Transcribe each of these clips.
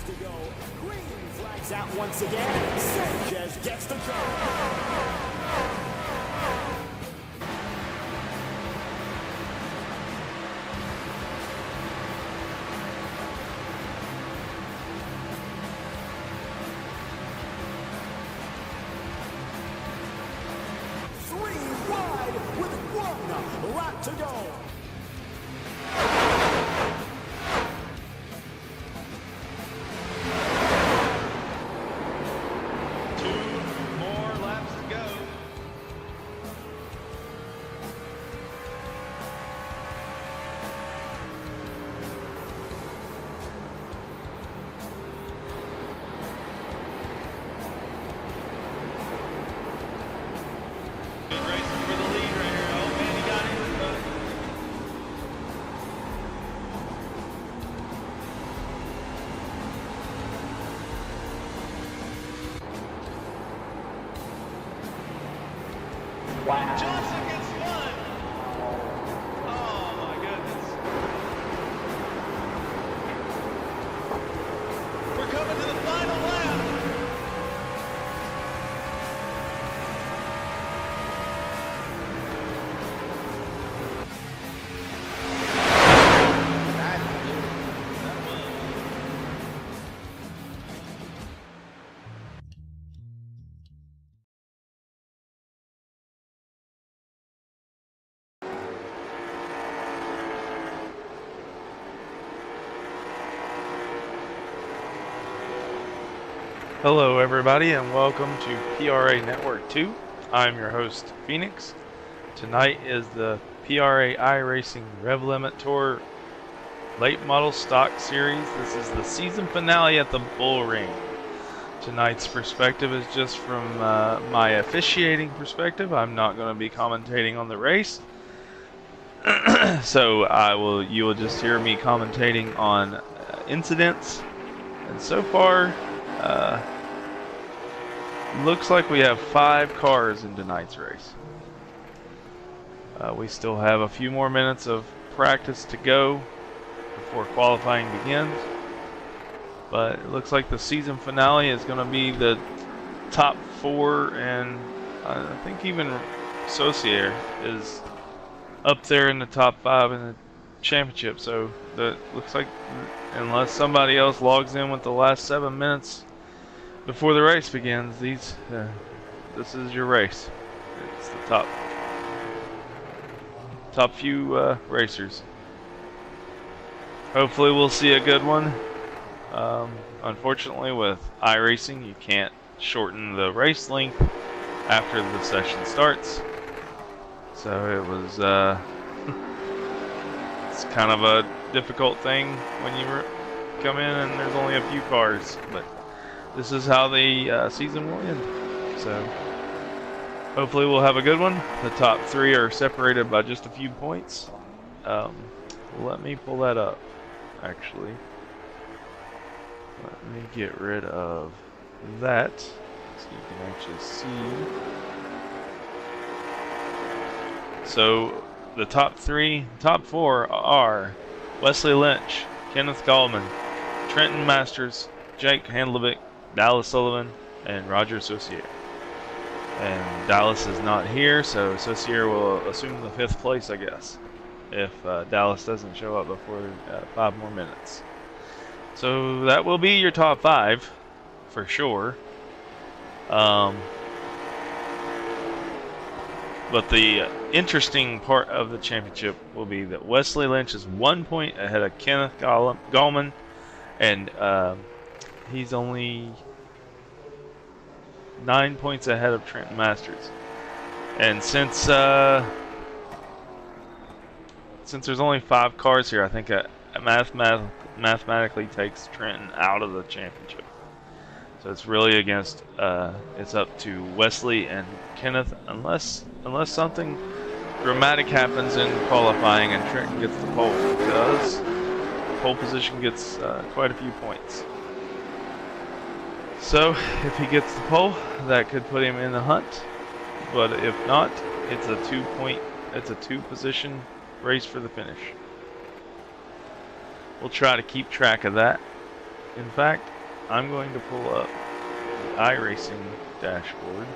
to go. Green flags out once again. Sanchez gets the job. To go. Wow. Johnson gets one. Oh my goodness. We're coming to the final lap. Hello everybody and welcome to PRA Network 2. I'm your host Phoenix. Tonight is the PRA iRacing Revlimit Tour Late Model Stock Series. This is the season finale at the Bull Ring. Tonight's perspective is just from my officiating perspective. I'm not going to be commentating on the race. So you will just hear me commentating on incidents. And so far looks like we have 5 cars in tonight's race. We still have a few more minutes of practice to go before qualifying begins. But it looks like the season finale is going to be the top 4, and I think even Saucier is up there in the top 5 in the championship. So that looks like, unless somebody else logs in with the last 7 minutes before the race begins, this is your race. It's the top few racers. Hopefully we'll see a good one. Unfortunately with iRacing you can't shorten the race length after the session starts. So it was it's kind of a difficult thing when you come in and there's only a few cars, but this is how the season will end. So hopefully we'll have a good one. The top 3 are separated by just a few points. Let me pull that up, actually. Let me get rid of that so you can actually see. So the top 4 are Wesley Lynch, Kenneth Gallman, Trenton Masters, Jake Handlevick, Dallas Sullivan, and Roger Saucier. And Dallas is not here, so Saucier will assume the 5th place, I guess, if Dallas doesn't show up before 5 more minutes. So that will be your top 5 for sure. But the interesting part of the championship will be that Wesley Lynch is 1 point ahead of Kenneth Gallman, and he's only 9 points ahead of Trenton Masters. And since there's only 5 cars here, I think that mathematically takes Trenton out of the championship. So it's really against it's up to Wesley and Kenneth, unless something dramatic happens in qualifying and Trenton gets the pole, because pole position gets quite a few points. So if he gets the pole, that could put him in the hunt. But if not, it's a 2-position race for the finish. We'll try to keep track of that. In fact, I'm going to pull up the iRacing dashboard.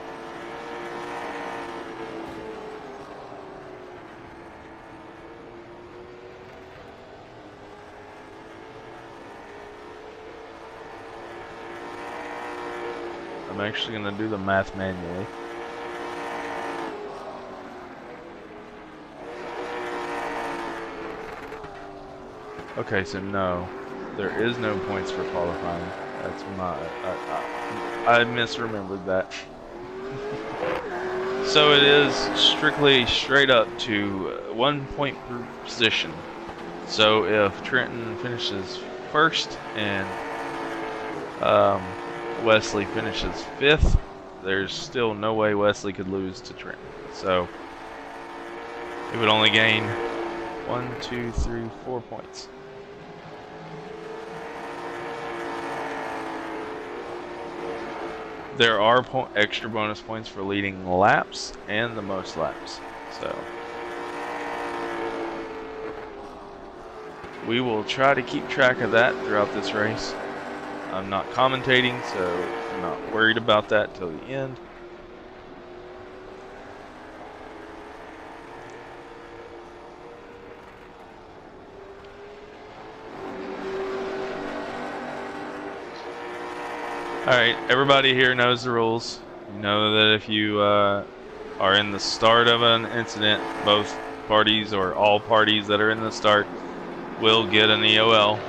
I'm actually going to do the math manually. Okay, so no, there is no points for qualifying. That's I misremembered that. So it is strictly straight up to 1 point per position. So if Trenton finishes first and Wesley finishes 5th, there's still no way Wesley could lose to Trenton. So he would only gain 1, 2, 3, 4 points. There are extra bonus points for leading laps and the most laps. So we will try to keep track of that throughout this race. I'm not commentating, so I'm not worried about that till the end. Alright, everybody here knows the rules. You know that if you are in the start of an incident, both parties or all parties that are in the start will get an EOL.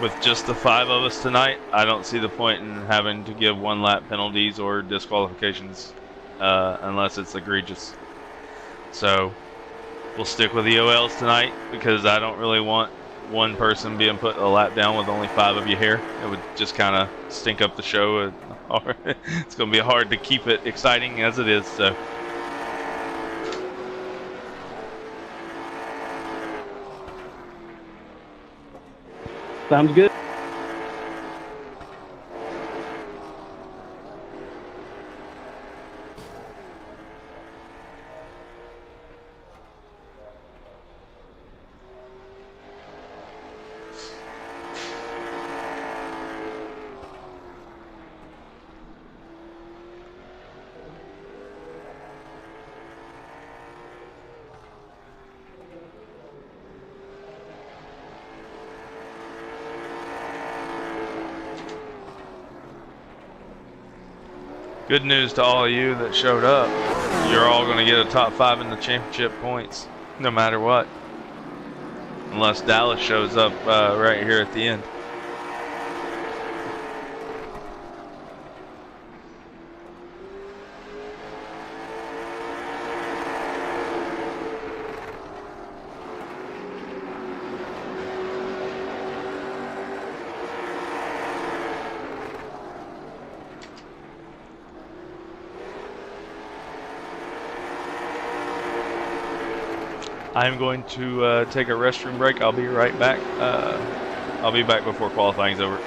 With just the 5 of us tonight, I don't see the point in having to give 1 lap penalties or disqualifications unless it's egregious. So we'll stick with EOLs tonight because I don't really want one person being put a lap down with only 5 of you here. It would just kind of stink up the show. It's going to be hard to keep it exciting as it is. So. Sounds good. Good news to all of you that showed up. You're all going to get a top 5 in the championship points, no matter what. Unless Dallas shows up right here at the end. I'm going to take a restroom break. I'll be right back. I'll be back before qualifying's over.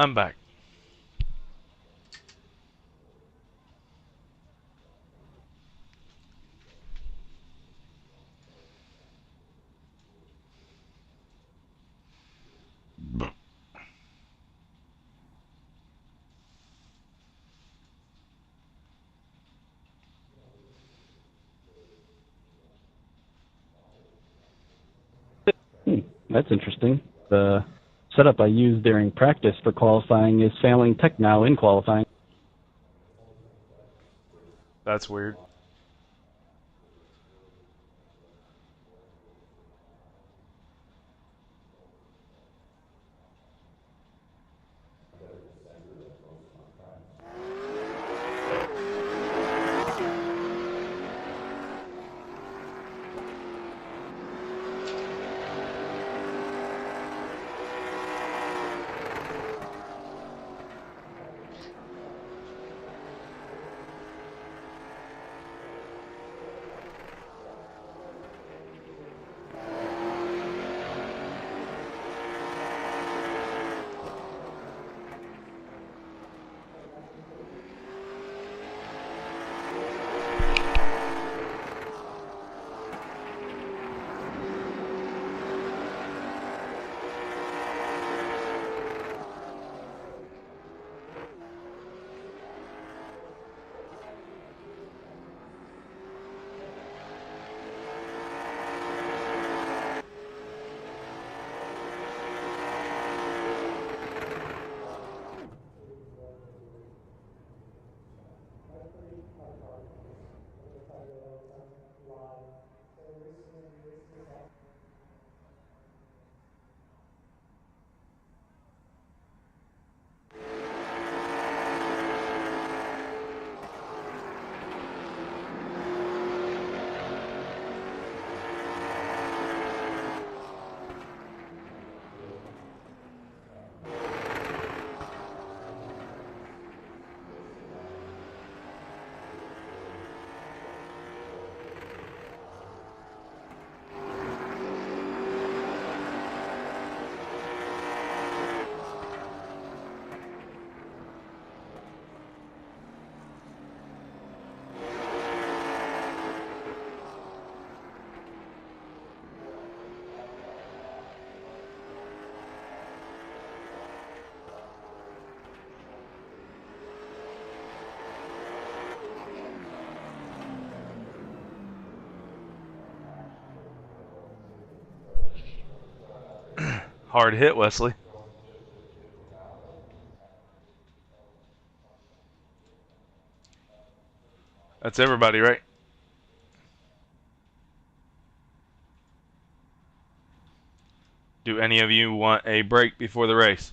I'm back. That's interesting. The setup I used during practice for qualifying is failing tech now in qualifying. That's weird. Hard hit, Wesley. That's everybody, right? Do any of you want a break before the race?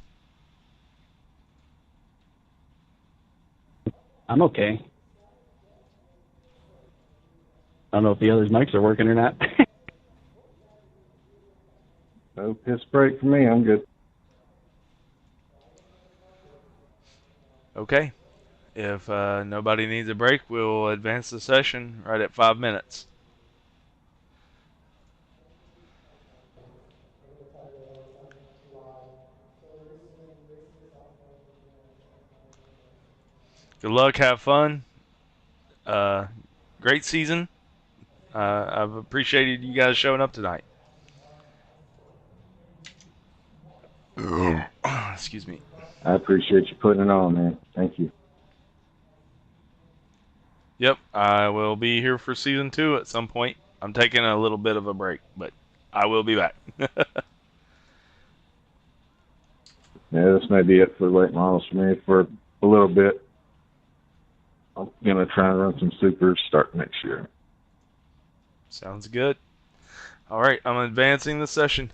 I'm okay. I don't know if the others' mics are working or not. No piss break for me. I'm good. Okay. If nobody needs a break, we'll advance the session right at 5 minutes. Good luck. Have fun. Great season. I've appreciated you guys showing up tonight. Excuse me. I appreciate you putting it on, man. Thank you. Yep, I will be here for season 2 at some point. I'm taking a little bit of a break, but I will be back. Yeah, this may be it for late models for me for a little bit. I'm gonna try and run some supers starting next year. Sounds good. All right, I'm advancing the session.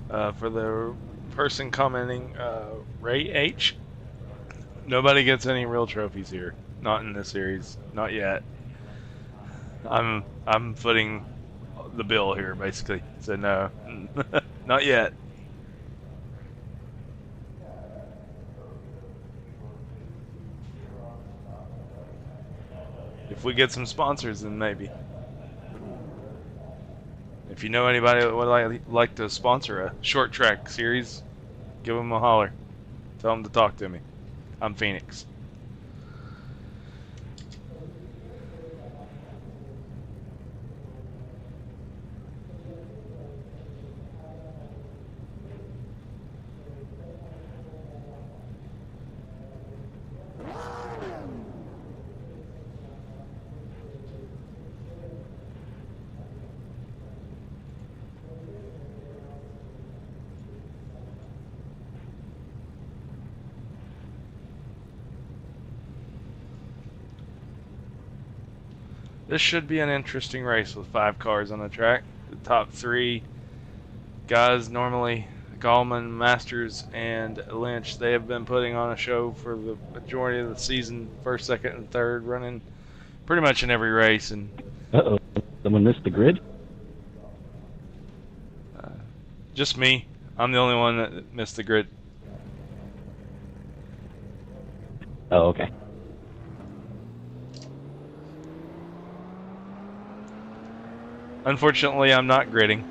For the person commenting, Ray H. Nobody gets any real trophies here. Not in this series. Not yet. I'm footing the bill here, basically. So no, not yet. If we get some sponsors, then maybe. If you know anybody that would like to sponsor a short track series, give them a holler. Tell them to talk to me. I'm Phoenix. This should be an interesting race with 5 cars on the track. The top 3 guys, normally Gallman, Masters, and Lynch, they have been putting on a show for the majority of the season, first, second, and third, running pretty much in every race. And Uh-oh. Someone missed the grid? just me. I'm the only one that missed the grid. Oh, okay. Unfortunately, I'm not gridding.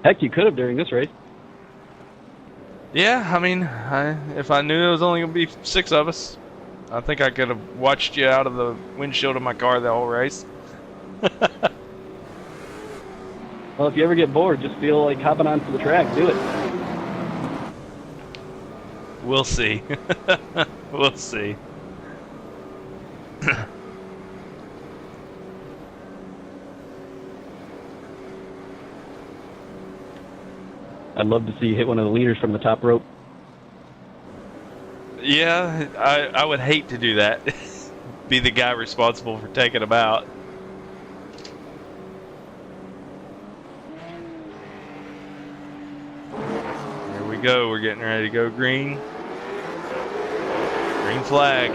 Heck, you could have during this race. Yeah, I mean, if I knew there was only going to be 6 of us, I think I could have watched you out of the windshield of my car the whole race. Well, if you ever get bored, just feel like hopping onto the track. Do it. We'll see. We'll see. I'd love to see you hit one of the leaders from the top rope. Yeah, I would hate to do that. Be the guy responsible for taking them out. Here we go. We're getting ready to go green. Green flag.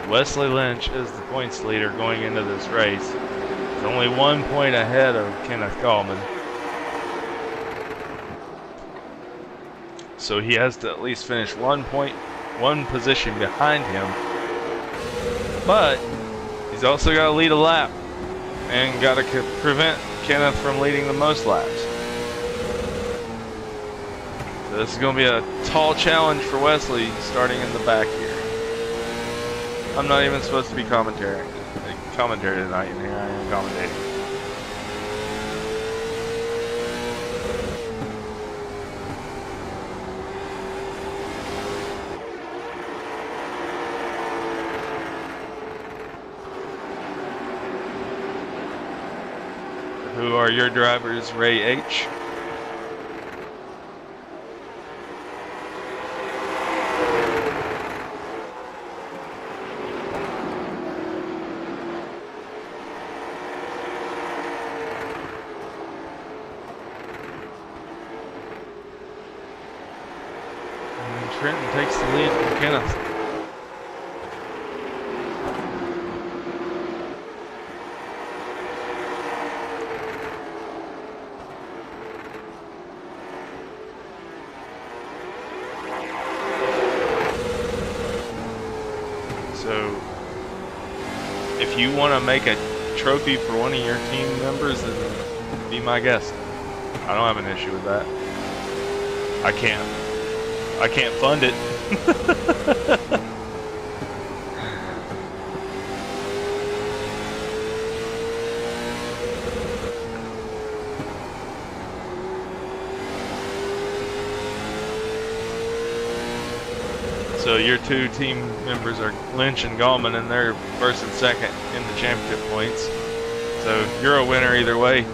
Wesley Lynch is the points leader going into this race. He's only 1 point ahead of Kenneth Gallman. So he has to at least finish 1 position behind him. But he's also got to lead a lap and got to prevent Kenneth from leading the most laps. So this is going to be a tall challenge for Wesley starting in the back here. I'm not even supposed to be commentary tonight, and here I am commentating. Who are your drivers, Ray H? Trenton takes the lead from Kenneth. So, if you want to make a trophy for one of your team members, then be my guest. I don't have an issue with that. I can't fund it. So your two team members are Lynch and Gallman, and they're first and second in the championship points. So you're a winner either way.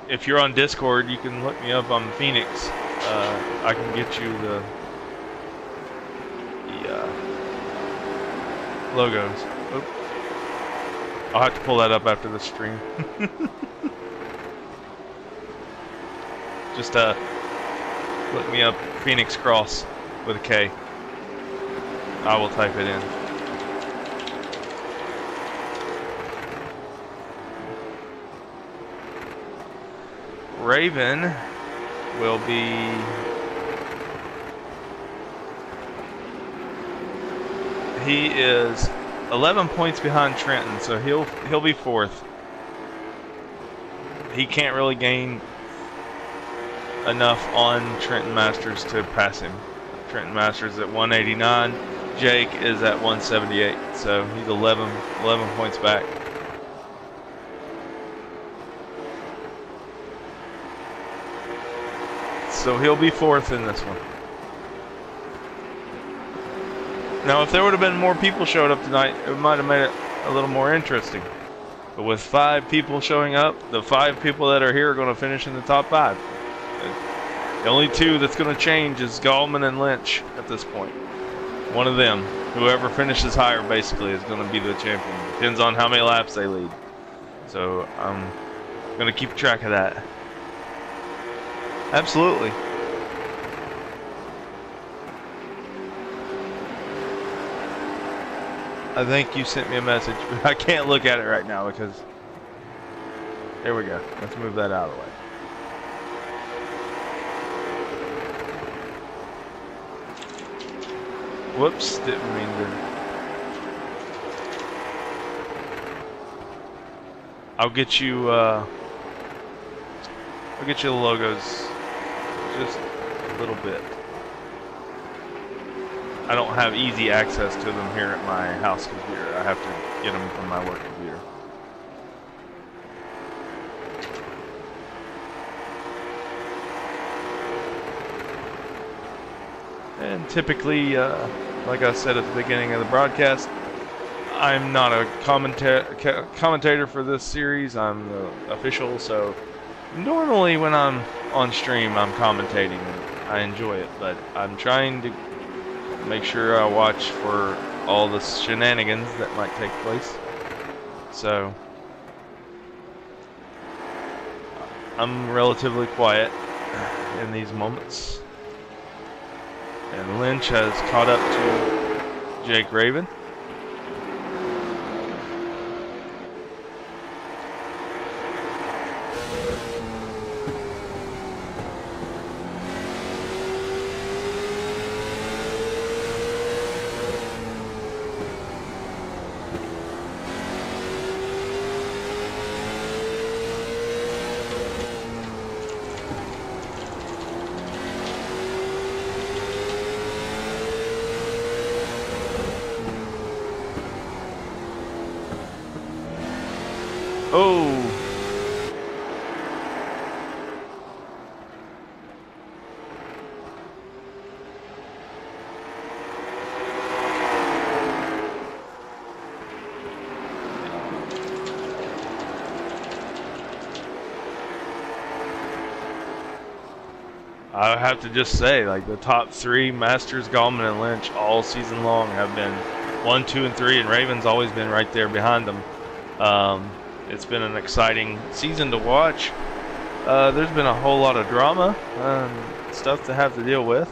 If you're on Discord, you can look me up on Phoenix. I can get you the logos. Oop. I'll have to pull that up after the stream. Just look me up Phoenix Cross with a K. I will type it in. Raven will be he is 11 points behind Trenton, so he'll be fourth. He can't really gain enough on Trenton Masters to pass him. Trenton Masters at 189, Jake is at 178, so he's 11 points back. So he'll be fourth in this one. Now, if there would have been more people showed up tonight, it might have made it a little more interesting. But with 5 people showing up, the 5 people that are here are going to finish in the top 5. The only 2 that's going to change is Gallman and Lynch at this point. One of them, whoever finishes higher, basically, is going to be the champion. Depends on how many laps they lead. So I'm going to keep track of that. Absolutely. I think you sent me a message, but I can't look at it right now because... There we go. Let's move that out of the way. Whoops, didn't mean to... I'll get you the logos. Just a little bit. I don't have easy access to them here at my house computer. I have to get them from my work computer. And typically, like I said at the beginning of the broadcast, I'm not a commentator for this series. I'm the official, so normally when I'm on stream, I'm commentating, and I enjoy it, but I'm trying to make sure I watch for all the shenanigans that might take place. So I'm relatively quiet in these moments. And Lynch has caught up to Jake Raven. Oh! I have to just say, like, the top three, Masters, Gallman, and Lynch, all season long have been 1, 2, and 3, and Raven's always been right there behind them. It's been an exciting season to watch. There's been a whole lot of drama, stuff to have to deal with.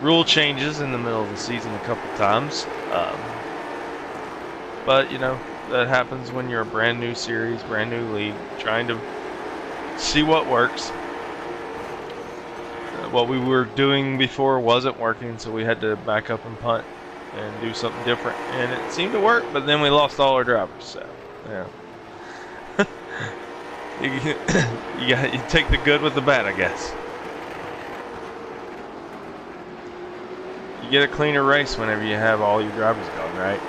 Rule changes in the middle of the season a couple times. But, you know, that happens when you're a brand new series, brand new league, trying to see what works. What we were doing before wasn't working, so we had to back up and punt and do something different. And it seemed to work, but then we lost all our drivers, so, yeah. You take the good with the bad, I guess. You get a cleaner race whenever you have all your drivers gone, right?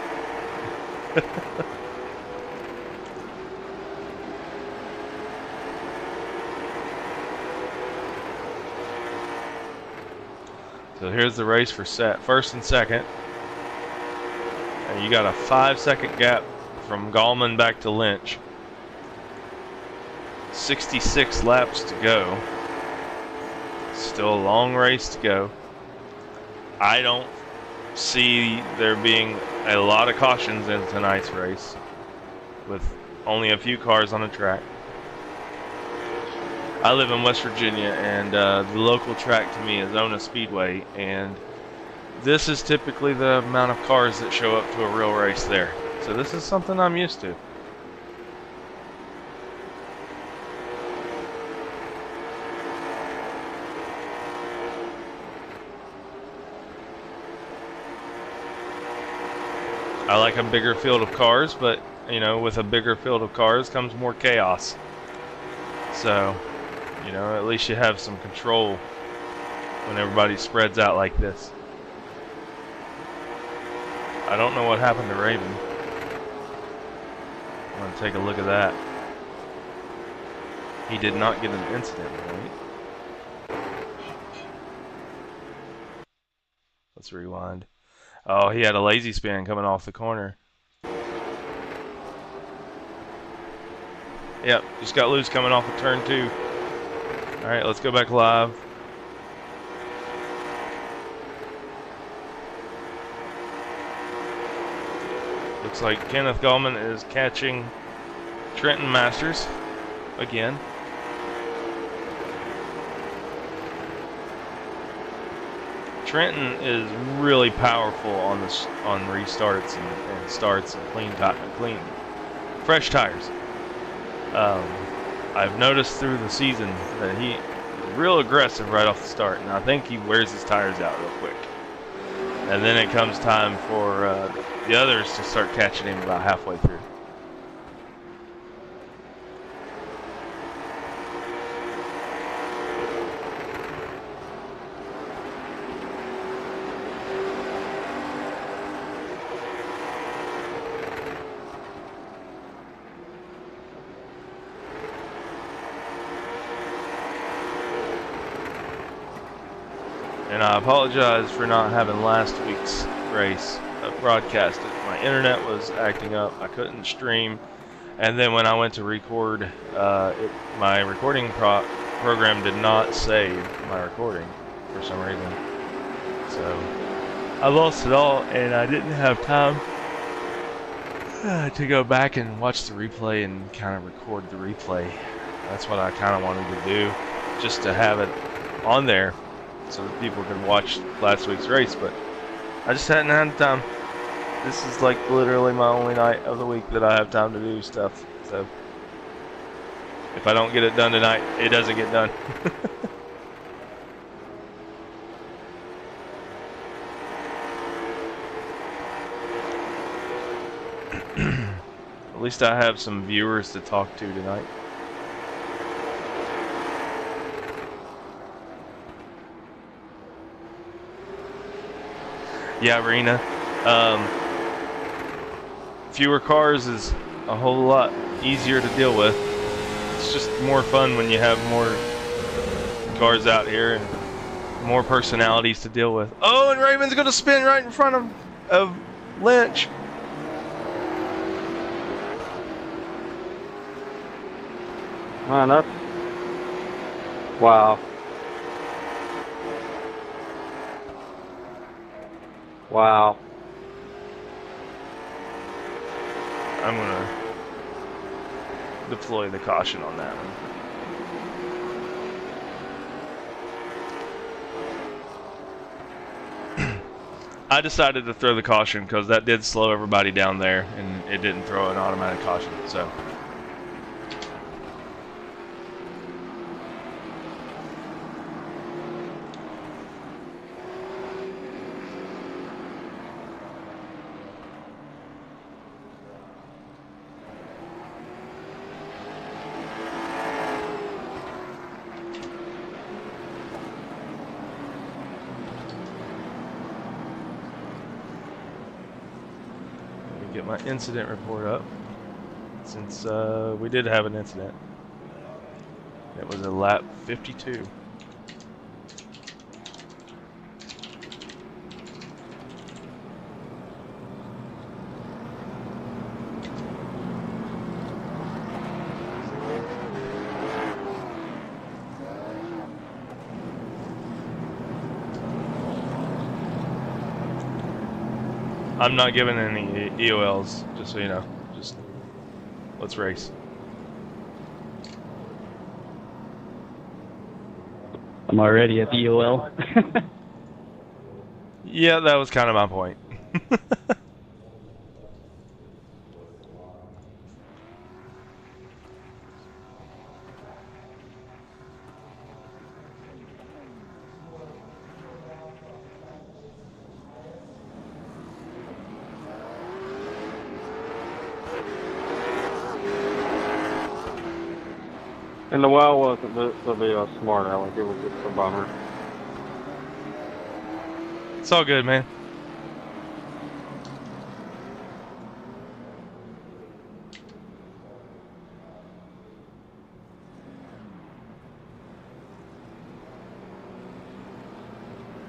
So here's the race for first and second. And you got a 5-second gap from Gallman back to Lynch. 66 laps to go. Still a long race to go. I don't see there being a lot of cautions in tonight's race with only a few cars on the track. I live in West Virginia, and the local track to me is Ona Speedway, and this is typically the amount of cars that show up to a real race there. So this is something I'm used to. I like a bigger field of cars, but, you know, with a bigger field of cars comes more chaos. So, you know, at least you have some control when everybody spreads out like this. I don't know what happened to Raven. I'm going to take a look at that. He did not get an incident, right? Let's rewind. Oh, he had a lazy spin coming off the corner. Yep, just got loose coming off of turn 2. Alright, let's go back live. Looks like Kenneth Gallman is catching Trenton Masters again. Trenton is really powerful on restarts and starts and clean fresh tires. I've noticed through the season that he is real aggressive right off the start, and I think he wears his tires out real quick. And then it comes time for the others to start catching him about halfway through. And I apologize for not having last week's race broadcasted. My internet was acting up. I couldn't stream. And then when I went to record, my recording program did not save my recording for some reason. So I lost it all, and I didn't have time to go back and watch the replay and kind of record the replay. That's what I kind of wanted to do, just to have it on there so that people can watch last week's race, but I just hadn't had time. This is like literally my only night of the week that I have time to do stuff, so if I don't get it done tonight, it doesn't get done. At least I have some viewers to talk to tonight. Yeah, Arena. Fewer cars is a whole lot easier to deal with. It's just more fun when you have more cars out here and more personalities to deal with. Oh, and Raven's going to spin right in front of Lynch. Man, that's... Wow. Wow. I'm gonna deploy the caution on that one. I decided to throw the caution because that did slow everybody down there, and it didn't throw an automatic caution. So. Get my incident report up, since we did have an incident. It was a lap 52. I'm not giving any EOLs, just so you know. Just let's race. I'm already at the EOL. Yeah, that was kind of my point. And the well wasn't meant to be a smart aleck. It was just a bummer. It's all good, man.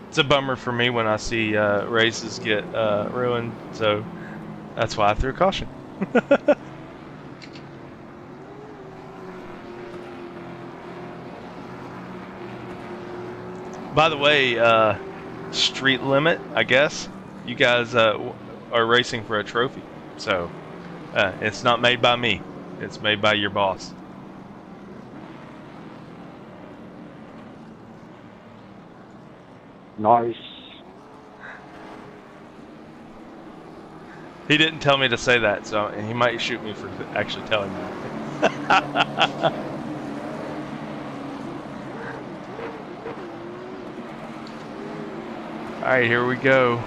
It's a bummer for me when I see races get ruined, so that's why I threw caution. By the way, Street Limit, I guess, you guys are racing for a trophy. So, it's not made by me. It's made by your boss. Nice. He didn't tell me to say that, so he might shoot me for actually telling me. Alright, here we go.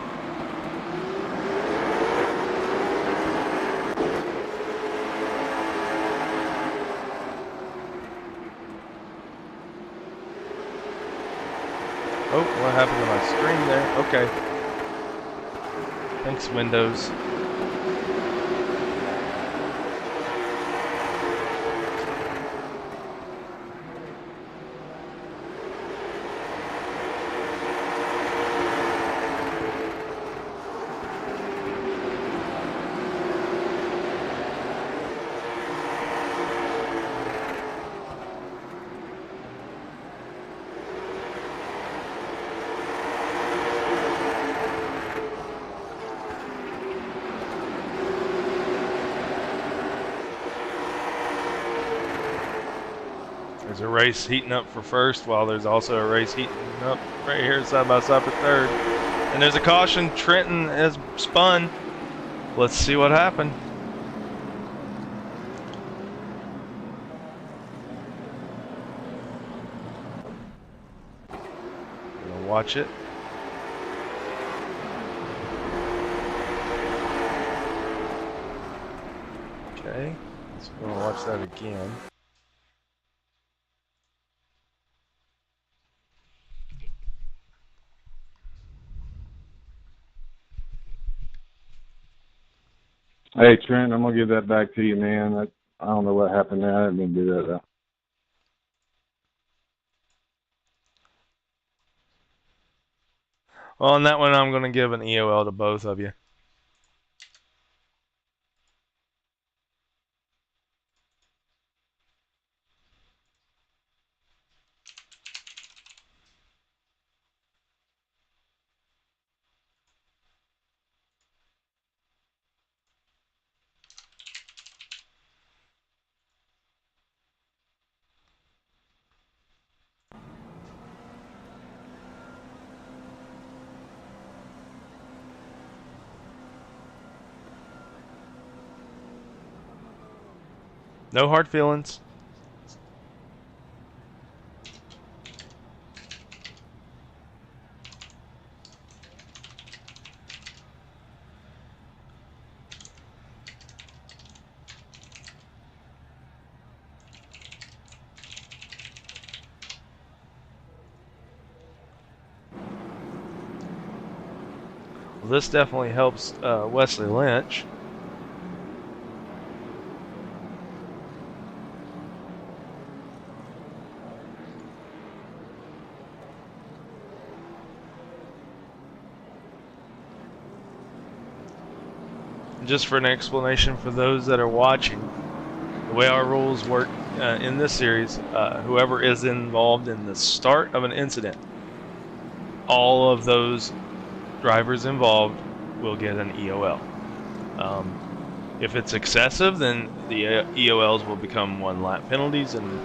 Oh, what happened to my screen there? Okay. Thanks, Windows. There's a race heating up for first, while there's also a race heating up right here side by side for third. And there's a caution. Trenton has spun. Let's see what happened. Gonna watch it. Okay, so we're gonna watch that again. Hey, Trent, I'm going to give that back to you, man. I don't know what happened there. I didn't mean to do that, though. Well, on that one, I'm gonna give an EOL to both of you. No hard feelings. Well, this definitely helps Wesley Lynch. Just for an explanation for those that are watching, the way our rules work in this series, whoever is involved in the start of an incident, all of those drivers involved will get an EOL. If it's excessive, then the EOLs will become 1 lap penalties, and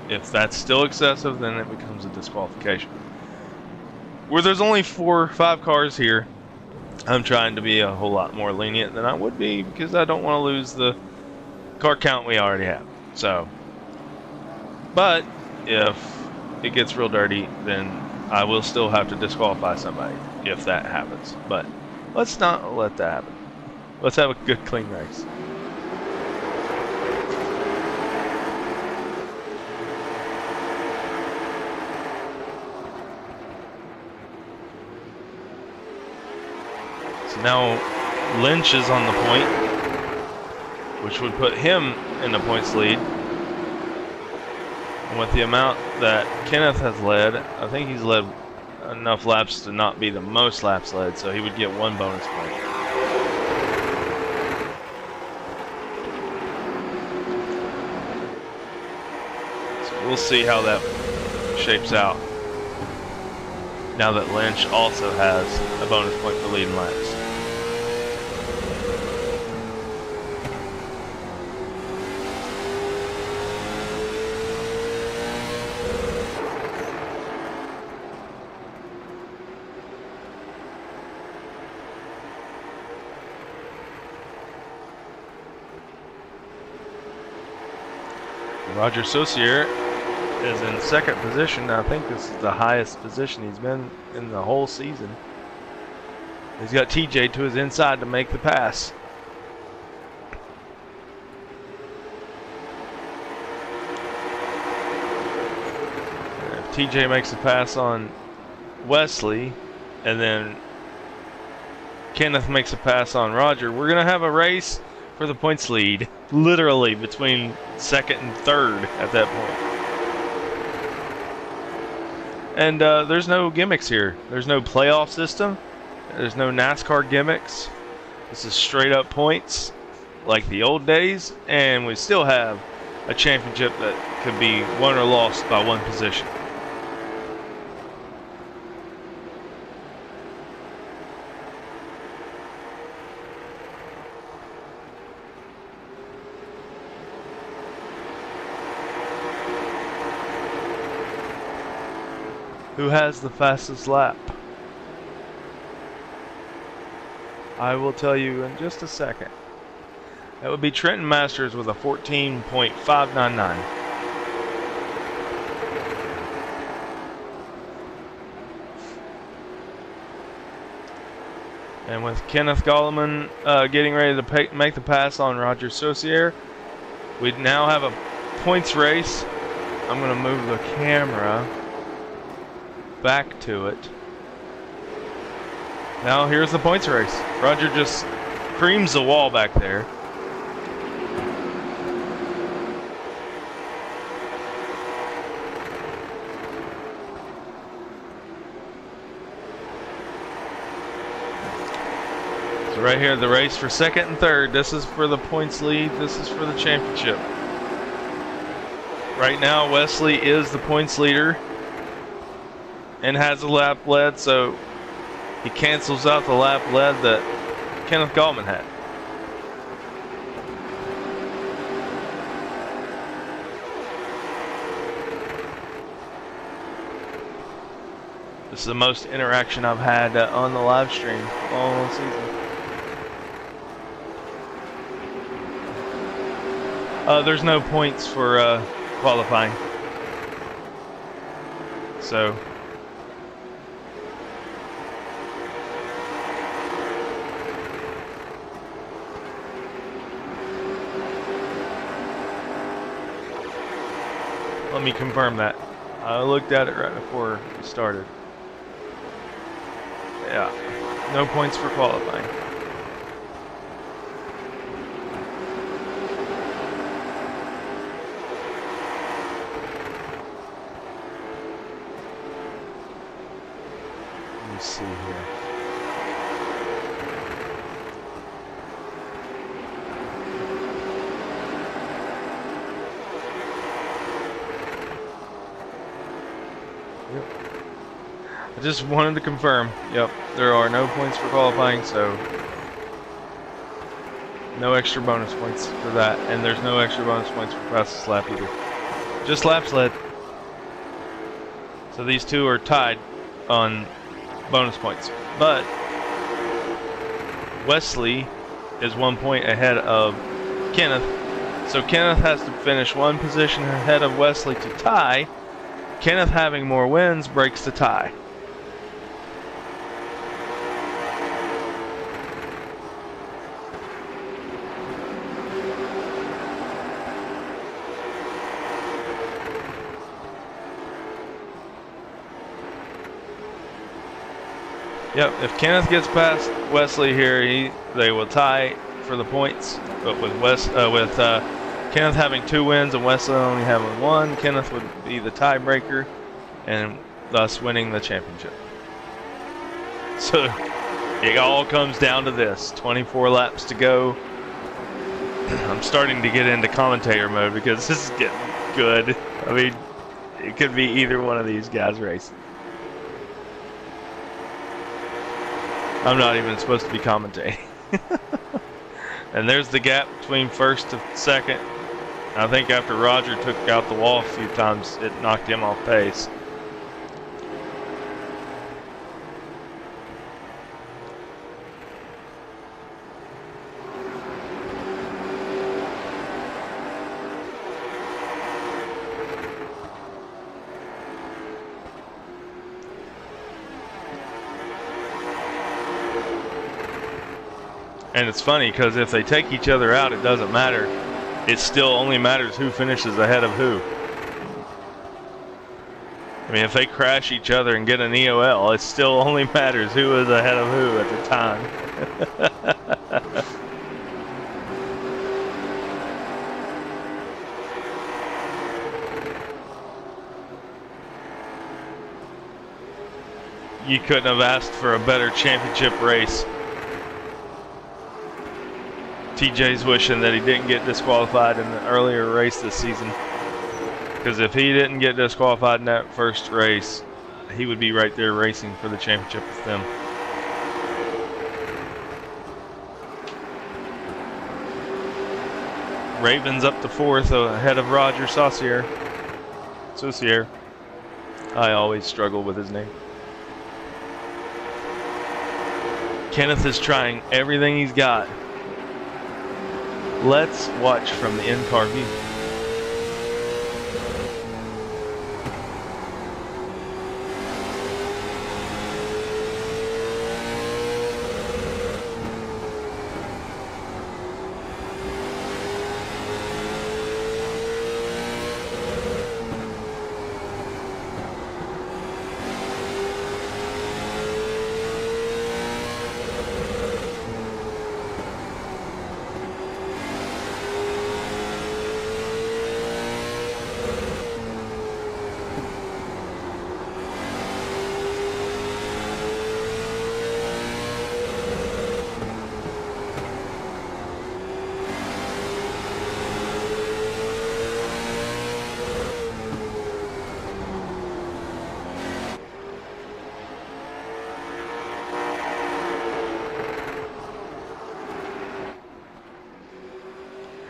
if that's still excessive, then it becomes a disqualification. Where there's only 4 or 5 cars here, I'm trying to be a whole lot more lenient than I would be, because I don't want to lose the car count we already have. So, but if it gets real dirty, then I will still have to disqualify somebody if that happens. But let's not let that happen. Let's have a good, clean race. So now Lynch is on the point, which would put him in the points lead. And with the amount that Kenneth has led, I think he's led enough laps to not be the most laps led, so he would get 1 bonus point. So we'll see how that shapes out now that Lynch also has a bonus point for leading laps. Roger Saucier is in 2nd position. I think this is the highest position he's been in the whole season. He's got TJ to his inside to make the pass. And if TJ makes a pass on Wesley, and then Kenneth makes a pass on Roger, we're going to have a race for the points lead, literally between 2nd and 3rd at that point. And there's no gimmicks here. There's no playoff system. There's no NASCAR gimmicks. This is straight up points like the old days, and we still have a championship that could be won or lost by 1 position. Who has the fastest lap? I will tell you in just a second. That would be Trenton Masters with a 14.599. And with Kenneth Golleman getting ready to make the pass on Roger Saucier, we now have a points race. I'm going to move the camera back to it. Now here's the points race. Roger just creams the wall back there. So right here, the race for 2nd and 3rd. This is for the points lead. This is for the championship. Right now, Wesley is the points leader and has a lap led, so he cancels out the lap led that Kenneth Golleman had. This is the most interaction I've had on the live stream all season. There's no points for qualifying. So let me confirm that. I looked at it right before we started. Yeah, no points for qualifying. Let me see here. I just wanted to confirm. Yep, there are no points for qualifying, so no extra bonus points for that, and there's no extra bonus points for fastest lap either. Just laps led. So these two are tied on bonus points, but Wesley is 1 point ahead of Kenneth. So Kenneth has to finish one position ahead of Wesley to tie. Kenneth having more wins breaks the tie. Yep, if Kenneth gets past Wesley here, they will tie for the points. But with Kenneth having 2 wins and Wesley only having 1, Kenneth would be the tiebreaker and thus winning the championship. So it all comes down to this: 24 laps to go. I'm starting to get into commentator mode because this is getting good. I mean, it could be either one of these guys racing. I'm not even supposed to be commentating. And there's the gap between first to second. I think after Roger took out the wall a few times, it knocked him off pace. And it's funny because if they take each other out, it doesn't matter. It still only matters who finishes ahead of who. I mean, if they crash each other and get an EOL, it still only matters who is ahead of who at the time. You couldn't have asked for a better championship race. TJ's wishing that he didn't get disqualified in the earlier race this season. Because if he didn't get disqualified in that first race, he would be right there racing for the championship with them. Raven's up to 4th ahead of Roger Saucier. I always struggle with his name. Kenneth is trying everything he's got. Let's watch from the in-car view.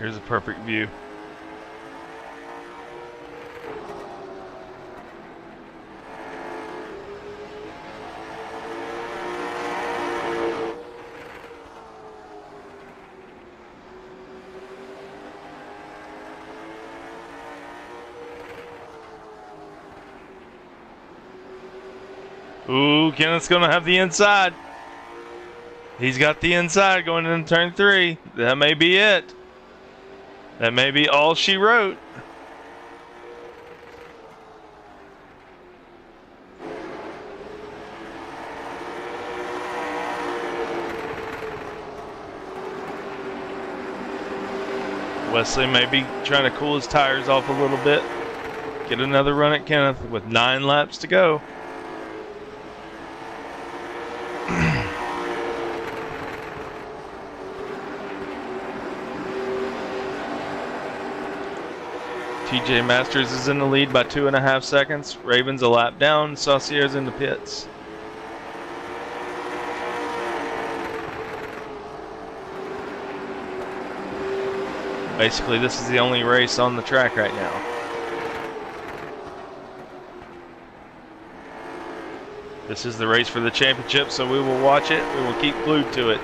Here's a perfect view. Ooh, Kenneth's going to have the inside. He's got the inside going into turn 3. That may be it. That may be all she wrote. Wesley may be trying to cool his tires off a little bit. Get another run at Kenneth with 9 laps to go. TJ Masters is in the lead by 2.5 seconds. Raven's a lap down. Saucier's in the pits. Basically, this is the only race on the track right now. This is the race for the championship, so we will watch it. We will keep glued to it.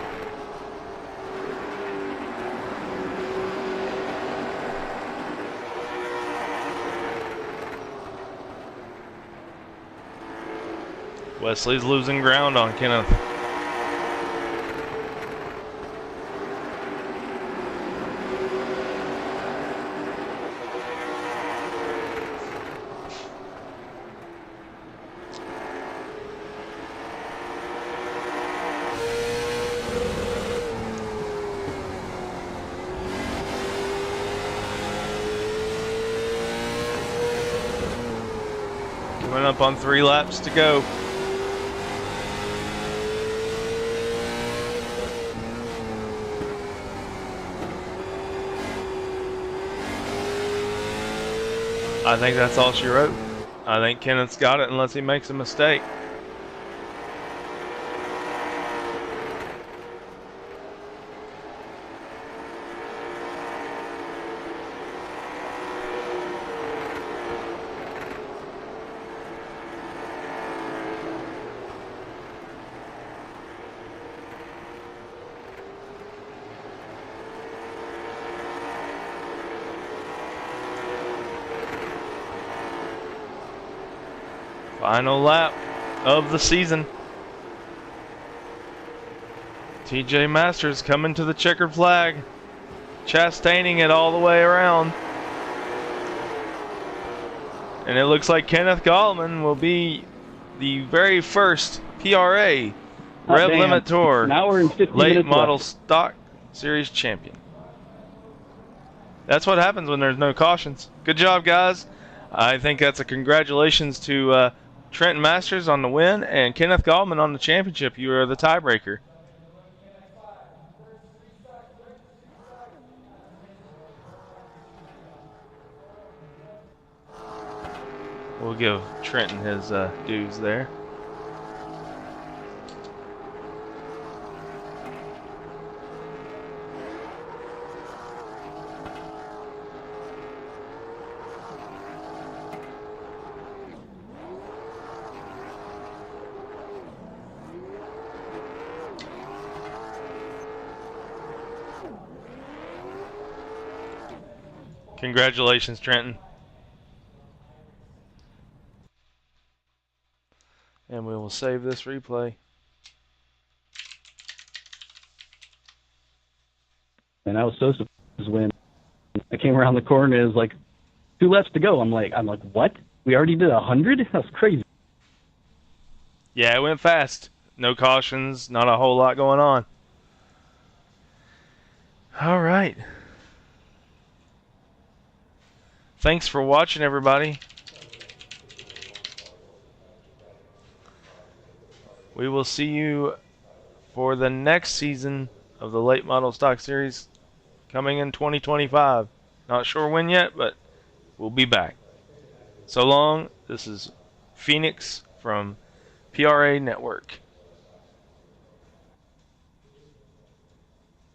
Wesley's losing ground on Kenneth. Coming up on 3 laps to go. I think that's all she wrote. I think Kenneth's got it unless he makes a mistake. Final lap of the season. TJ Masters coming to the checkered flag, chastaining it all the way around. And it looks like Kenneth Gallman will be the very first PRA Revlimit Tour An hour and 50 late minutes model left. stock series champion. That's what happens when there's no cautions. Good job, guys. I think that's a congratulations to Trenton Masters on the win and Kenneth Gallman on the championship. You are the tiebreaker. We'll give Trenton his dues there. Congratulations, Trenton. And we will save this replay. And I was so surprised when I came around the corner and it was like 2 laps to go. I'm like, what? We already did 100? That's crazy. Yeah, it went fast. No cautions, not a whole lot going on. All right. Thanks for watching, everybody. We will see you for the next season of the Late Model Stock Series coming in 2025. Not sure when yet, but we'll be back. So long. This is Phoenix from PRA Network.